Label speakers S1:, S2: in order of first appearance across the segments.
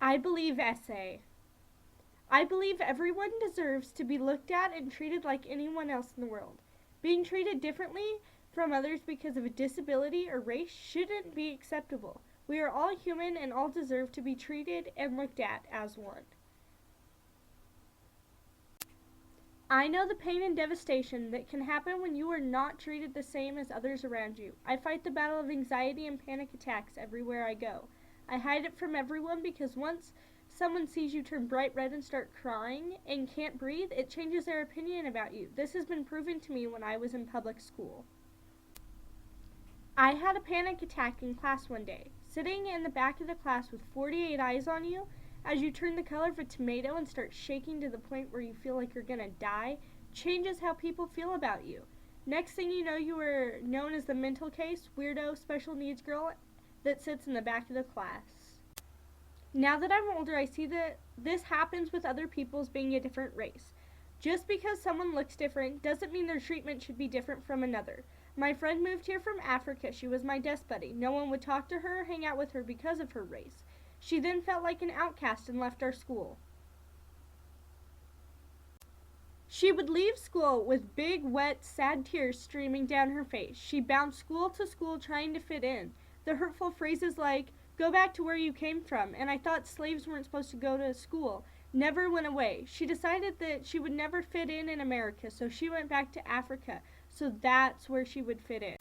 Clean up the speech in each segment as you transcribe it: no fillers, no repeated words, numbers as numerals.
S1: I believe essay. I believe everyone deserves to be looked at and treated like anyone else in the world. Being treated differently from others because of a disability or race shouldn't be acceptable. We are all human and all deserve to be treated and looked at as one. I know the pain and devastation that can happen when you are not treated the same as others around you. I fight the battle of anxiety and panic attacks everywhere I go. I hide it from everyone because once someone sees you turn bright red and start crying and can't breathe, it changes their opinion about you. This has been proven to me when I was in public school. I had a panic attack in class one day. Sitting in the back of the class with 48 eyes on you, as you turn the color of a tomato and start shaking to the point where you feel like you're gonna die, changes how people feel about you. Next thing you know, you are known as the mental case, weirdo, special needs girl that sits in the back of the class. Now that I'm older, I see that this happens with other people's being a different race. Just because someone looks different doesn't mean their treatment should be different from another. My friend moved here from Africa. She was my desk buddy. No one would talk to her or hang out with her because of her race. She then felt like an outcast and left our school. She would leave school with big, wet, sad tears streaming down her face. She bounced school to school trying to fit in. The hurtful phrases like, "Go back to where you came from," and "I thought slaves weren't supposed to go to school," never went away. She decided that she would never fit in America, so she went back to Africa, so that's where she would fit in.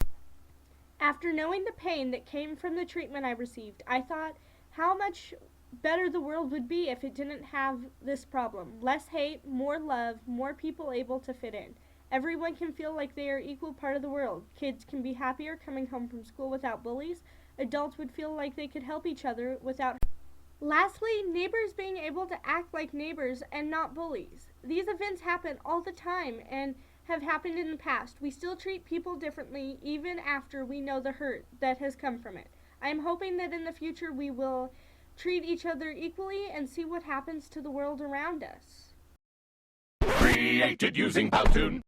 S1: After knowing the pain that came from the treatment I received, I thought how much better the world would be if it didn't have this problem. Less hate, more love, more people able to fit in. Everyone can feel like they are equal part of the world. Kids can be happier coming home from school without bullies. Adults would feel like they could help each other without. Lastly, neighbors being able to act like neighbors and not bullies. These events happen all the time and have happened in the past. We still treat people differently even after we know the hurt that has come from it. I am hoping that in the future we will treat each other equally and see what happens to the world around us.
S2: Created using Powtoon.